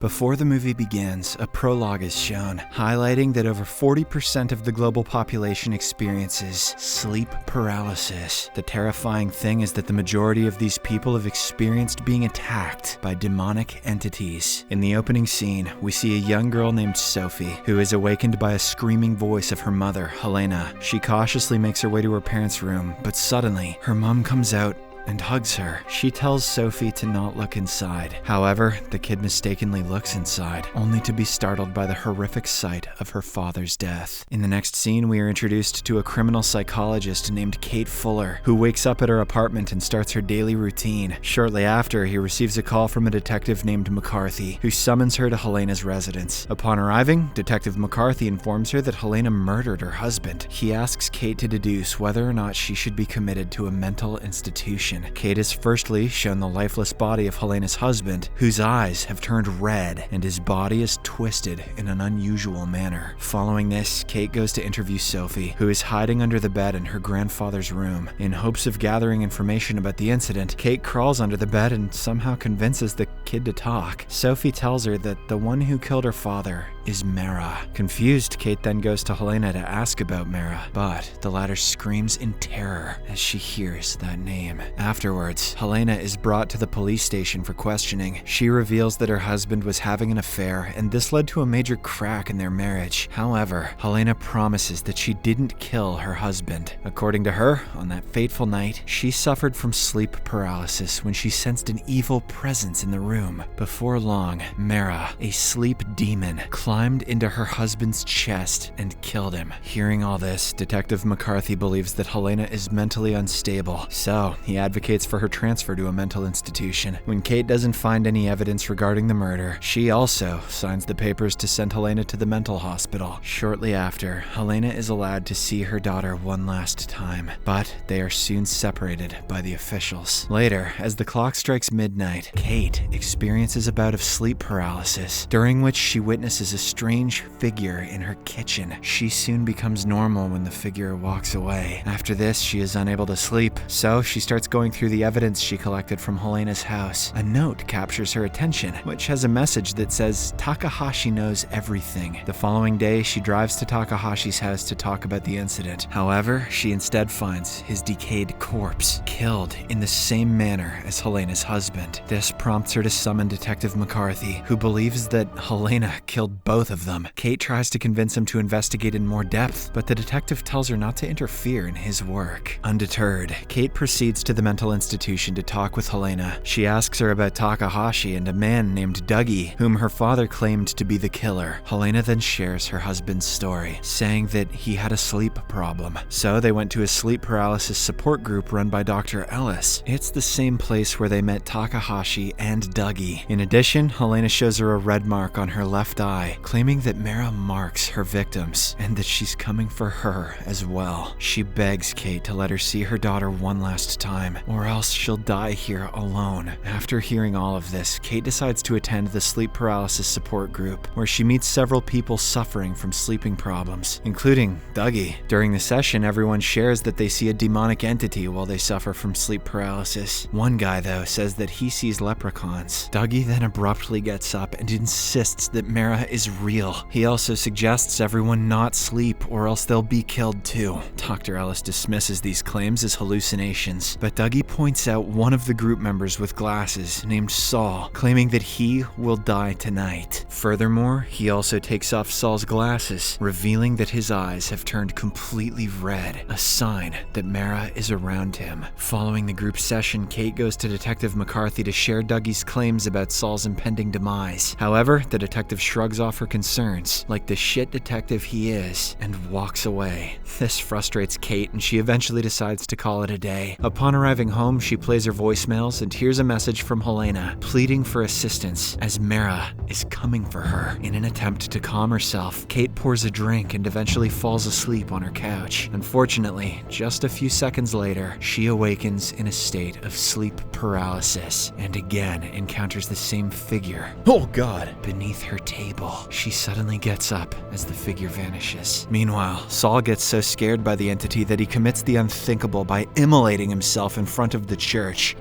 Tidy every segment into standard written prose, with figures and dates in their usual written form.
Before the movie begins, a prologue is shown, highlighting that over 40% of the global population experiences sleep paralysis. The terrifying thing is that the majority of these people have experienced being attacked by demonic entities. In the opening scene, we see a young girl named Sophie, who is awakened by a screaming voice of her mother, Helena. She cautiously makes her way to her parents' room, but suddenly, her mom comes out and hugs her. She tells Sophie to not look inside. However, the kid mistakenly looks inside, only to be startled by the horrific sight of her father's death. In the next scene, we are introduced to a criminal psychologist named Kate Fuller, who wakes up at her apartment and starts her daily routine. Shortly after, he receives a call from a detective named McCarthy, who summons her to Helena's residence. Upon arriving, Detective McCarthy informs her that Helena murdered her husband. He asks Kate to deduce whether or not she should be committed to a mental institution. Kate is firstly shown the lifeless body of Helena's husband, whose eyes have turned red and his body is twisted in an unusual manner. Following this, Kate goes to interview Sophie, who is hiding under the bed in her grandfather's room. In hopes of gathering information about the incident, Kate crawls under the bed and somehow convinces the kid to talk. Sophie tells her that the one who killed her father is Mara. Confused, Kate then goes to Helena to ask about Mara, but the latter screams in terror as she hears that name. Afterwards, Helena is brought to the police station for questioning. She reveals that her husband was having an affair, and this led to a major crack in their marriage. However, Helena promises that she didn't kill her husband. According to her, on that fateful night, she suffered from sleep paralysis when she sensed an evil presence in the room. Before long, Mara, a sleep demon, climbed into her husband's chest and killed him. Hearing all this, Detective McCarthy believes that Helena is mentally unstable, so he advocates for her transfer to a mental institution. When Kate doesn't find any evidence regarding the murder, she also signs the papers to send Helena to the mental hospital. Shortly after, Helena is allowed to see her daughter one last time, but they are soon separated by the officials. Later, as the clock strikes midnight, Kate experiences a bout of sleep paralysis, during which she witnesses a strange figure in her kitchen. She soon becomes normal when the figure walks away. After this, she is unable to sleep, so she starts going through the evidence she collected from Helena's house. A note captures her attention, which has a message that says Takahashi knows everything. The following day, she drives to Takahashi's house to talk about the incident. However, she instead finds his decayed corpse, killed in the same manner as Helena's husband. This prompts her to summon Detective McCarthy, who believes that Helena killed both of them. Kate tries to convince him to investigate in more depth, but the detective tells her not to interfere in his work. Undeterred, Kate proceeds to the mental institution to talk with Helena. She asks her about Takahashi and a man named Dougie, whom her father claimed to be the killer. Helena then shares her husband's story, saying that he had a sleep problem. So they went to a sleep paralysis support group run by Dr. Ellis. It's the same place where they met Takahashi and Dougie. In addition, Helena shows her a red mark on her left eye, claiming that Mara marks her victims and that she's coming for her as well. She begs Kate to let her see her daughter one last time, or else she'll die here alone. After hearing all of this, Kate decides to attend the sleep paralysis support group, where she meets several people suffering from sleeping problems, including Dougie. During the session, everyone shares that they see a demonic entity while they suffer from sleep paralysis. One guy, though, says that he sees leprechauns. Dougie then abruptly gets up and insists that Mara is real. He also suggests everyone not sleep, or else they'll be killed too. Dr. Ellis dismisses these claims as hallucinations, but Dougie points out one of the group members with glasses named Saul, claiming that he will die tonight. Furthermore, he also takes off Saul's glasses, revealing that his eyes have turned completely red, a sign that Mara is around him. Following the group session, Kate goes to Detective McCarthy to share Dougie's claims about Saul's impending demise. However, the detective shrugs off her concerns, like the shit detective he is, and walks away. This frustrates Kate, and she eventually decides to call it a day. Upon arriving home, she plays her voicemails and hears a message from Helena, pleading for assistance, as Mara is coming for her. In an attempt to calm herself, Kate pours a drink and eventually falls asleep on her couch. Unfortunately, just a few seconds later, she awakens in a state of sleep paralysis and again encounters the same figure. Oh God! Beneath her table. She suddenly gets up as the figure vanishes. Meanwhile, Saul gets so scared by the entity that he commits the unthinkable by immolating himself in front of the church.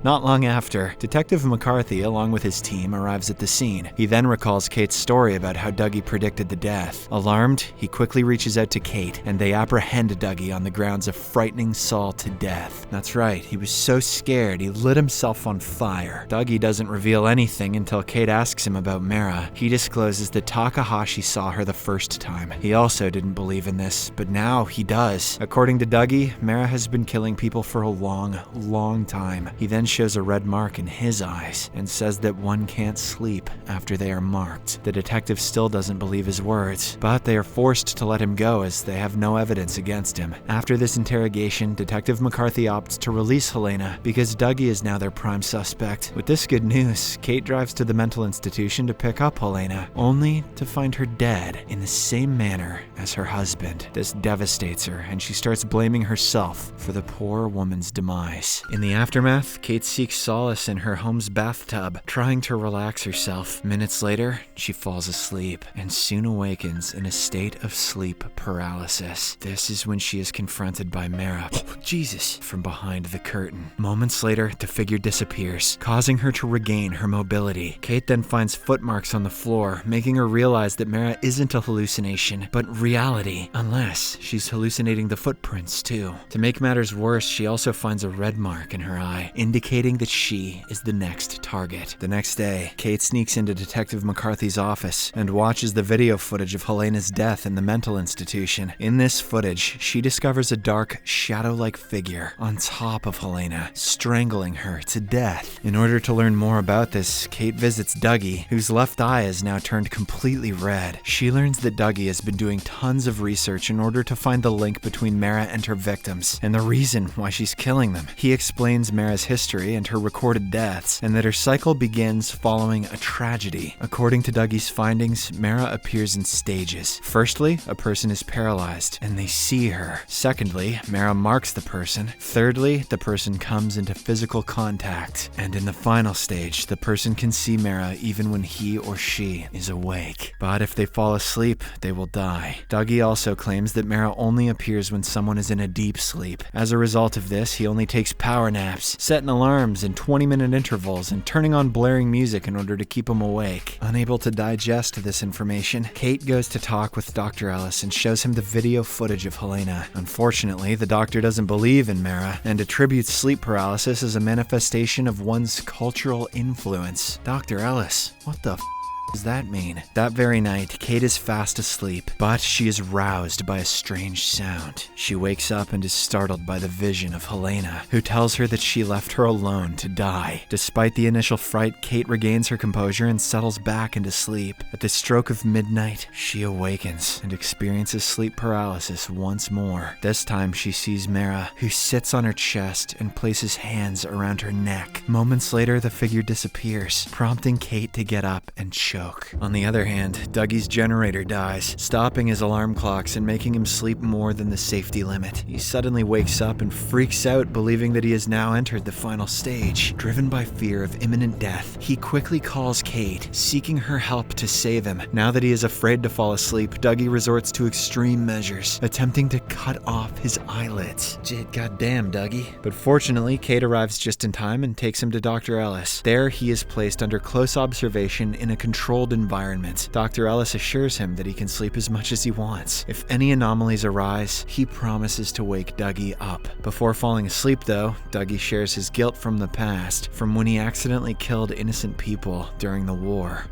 Not long after, Detective McCarthy, along with his team, arrives at the scene. He then recalls Kate's story about how Dougie predicted the death. Alarmed, he quickly reaches out to Kate, and they apprehend Dougie on the grounds of frightening Saul to death. That's right, he was so scared he lit himself on fire. Dougie doesn't reveal anything until Kate asks him about Mara. He discloses that Takahashi saw her the first time. He also didn't believe in this, but now he does. According to Dougie, Mara has been killing people for a long time. He then shows a red mark in his eyes and says that one can't sleep after they are marked. The detective still doesn't believe his words, but they are forced to let him go as they have no evidence against him. After this interrogation, Detective McCarthy opts to release Helena because Dougie is now their prime suspect. With this good news, Kate drives to the mental institution to pick up Helena, only to find her dead in the same manner as her husband. This devastates her, and she starts blaming herself for the poor woman's demise. In the aftermath, Kate seeks solace in her home's bathtub, trying to relax herself. Minutes later, she falls asleep and soon awakens in a state of sleep paralysis. This is when she is confronted by Mara, Jesus, from behind the curtain. Moments later, the figure disappears, causing her to regain her mobility. Kate then finds footmarks on the floor, making her realize that Mara isn't a hallucination, but reality, unless she's hallucinating the footprints too. To make matters worse, she also finds a red mark in her eye, indicating that she is the next target. The next day, Kate sneaks into Detective McCarthy's office and watches the video footage of Helena's death in the mental institution. In this footage, she discovers a dark, shadow-like figure on top of Helena, strangling her to death. In order to learn more about this, Kate visits Dougie, whose left eye is now turned completely red. She learns that Dougie has been doing tons of research in order to find the link between Mara and her victims, and the reason why she's killing them. He explains Mara's history and her recorded deaths, and that her cycle begins following a tragedy. According to Dougie's findings, Mara appears in stages. Firstly, a person is paralyzed, and they see her. Secondly, Mara marks the person. Thirdly, the person comes into physical contact. And in the final stage, the person can see Mara even when he or she is awake. But if they fall asleep, they will die. Dougie also claims that Mara only appears when someone is in a deep sleep. As a result of this, he only takes power naps, setting alarms in 20-minute intervals, and turning on blaring music in order to keep him awake. Unable to digest this information, Kate goes to talk with Dr. Ellis and shows him the video footage of Helena. Unfortunately, the doctor doesn't believe in Mara and attributes sleep paralysis as a manifestation of one's cultural influence. Dr. Ellis, what the does that mean? That very night, Kate is fast asleep, but she is roused by a strange sound. She wakes up and is startled by the vision of Helena, who tells her that she left her alone to die. Despite the initial fright, Kate regains her composure and settles back into sleep. At the stroke of midnight, she awakens and experiences sleep paralysis once more. This time, she sees Mara, who sits on her chest and places hands around her neck. Moments later, the figure disappears, prompting Kate to get up and choke. On the other hand, Dougie's generator dies, stopping his alarm clocks and making him sleep more than the safety limit. He suddenly wakes up and freaks out, believing that he has now entered the final stage. Driven by fear of imminent death, he quickly calls Kate, seeking her help to save him. Now that he is afraid to fall asleep, Dougie resorts to extreme measures, attempting to cut off his eyelids. Goddamn, Dougie. But fortunately, Kate arrives just in time and takes him to Dr. Ellis. There, he is placed under close observation in a controlled environment. Dr. Ellis assures him that he can sleep as much as he wants. If any anomalies arise, he promises to wake Dougie up. Before falling asleep, though, Dougie shares his guilt from the past, from when he accidentally killed innocent people during the war.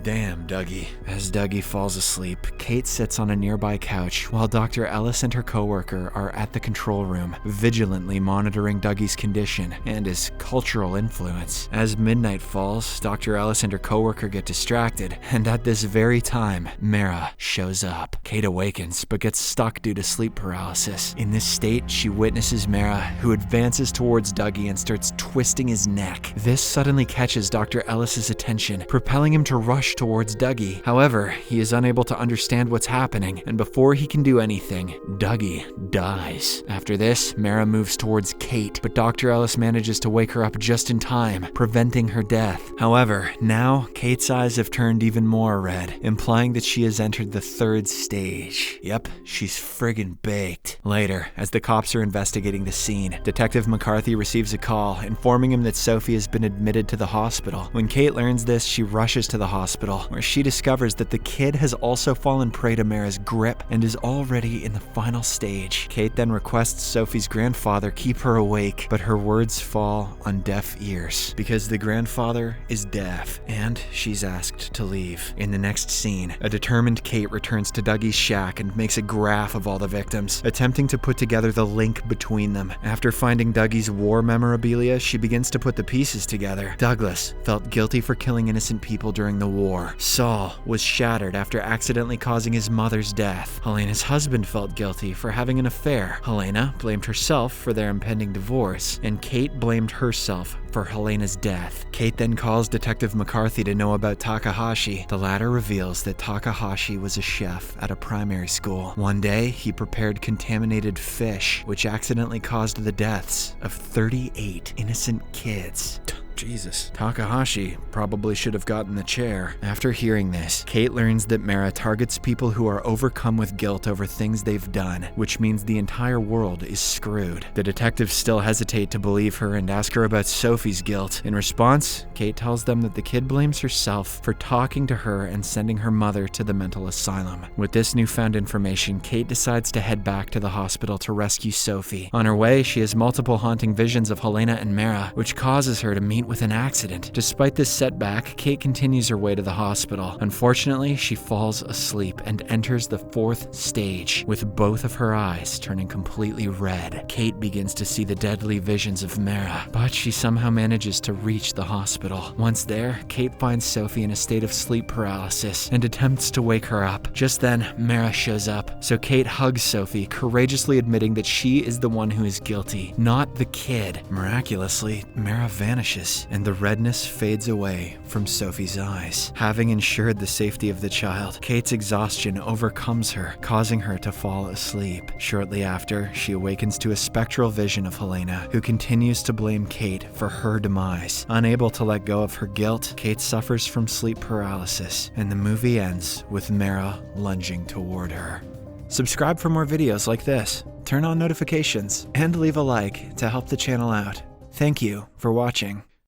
Damn, Dougie. As Dougie falls asleep, Kate sits on a nearby couch while Dr. Ellis and her coworker are at the control room, vigilantly monitoring Dougie's condition and his cultural influence. As midnight falls, Dr. Ellis and her coworker get distracted, and at this very time, Mara shows up. Kate awakens, but gets stuck due to sleep paralysis. In this state, she witnesses Mara, who advances towards Dougie and starts twisting his neck. This suddenly catches Dr. Ellis's attention, propelling him to rush rush towards Dougie. However, he is unable to understand what's happening, and before he can do anything, Dougie dies. After this, Mara moves towards Kate, but Dr. Ellis manages to wake her up just in time, preventing her death. However, now Kate's eyes have turned even more red, implying that she has entered the 3rd stage. Yep, she's friggin' baked. Later, as the cops are investigating the scene, Detective McCarthy receives a call informing him that Sophie has been admitted to the hospital. When Kate learns this, she rushes to the hospital, where she discovers that the kid has also fallen prey to Mara's grip and is already in the final stage. Kate then requests Sophie's grandfather keep her awake, but her words fall on deaf ears because the grandfather is deaf, and she's asked to leave. In the next scene, a determined Kate returns to Dougie's shack and makes a graph of all the victims, attempting to put together the link between them. After finding Dougie's war memorabilia, she begins to put the pieces together. Douglas felt guilty for killing innocent people during the war. Saul was shattered after accidentally causing his mother's death. Helena's husband felt guilty for having an affair. Helena blamed herself for their impending divorce, and Kate blamed herself for Helena's death. Kate then calls Detective McCarthy to know about Takahashi. The latter reveals that Takahashi was a chef at a primary school. One day, he prepared contaminated fish, which accidentally caused the deaths of 38 innocent kids. Jesus. Takahashi probably should have gotten the chair. After hearing this, Kate learns that Mara targets people who are overcome with guilt over things they've done, which means the entire world is screwed. The detectives still hesitate to believe her and ask her about Sophie's guilt. In response, Kate tells them that the kid blames herself for talking to her and sending her mother to the mental asylum. With this newfound information, Kate decides to head back to the hospital to rescue Sophie. On her way, she has multiple haunting visions of Helena and Mara, which causes her to meet with an accident. Despite this setback, Kate continues her way to the hospital. Unfortunately, she falls asleep and enters the 4th stage, with both of her eyes turning completely red. Kate begins to see the deadly visions of Mara, but she somehow manages to reach the hospital. Once there, Kate finds Sophie in a state of sleep paralysis and attempts to wake her up. Just then, Mara shows up, so Kate hugs Sophie, courageously admitting that she is the one who is guilty, not the kid. Miraculously, Mara vanishes, and the redness fades away from Sophie's eyes. Having ensured the safety of the child, Kate's exhaustion overcomes her, causing her to fall asleep. Shortly after, she awakens to a spectral vision of Helena, who continues to blame Kate for her demise. Unable to let go of her guilt, Kate suffers from sleep paralysis, and the movie ends with Mara lunging toward her. Subscribe for more videos like this, turn on notifications, and leave a like to help the channel out. Thank you for watching.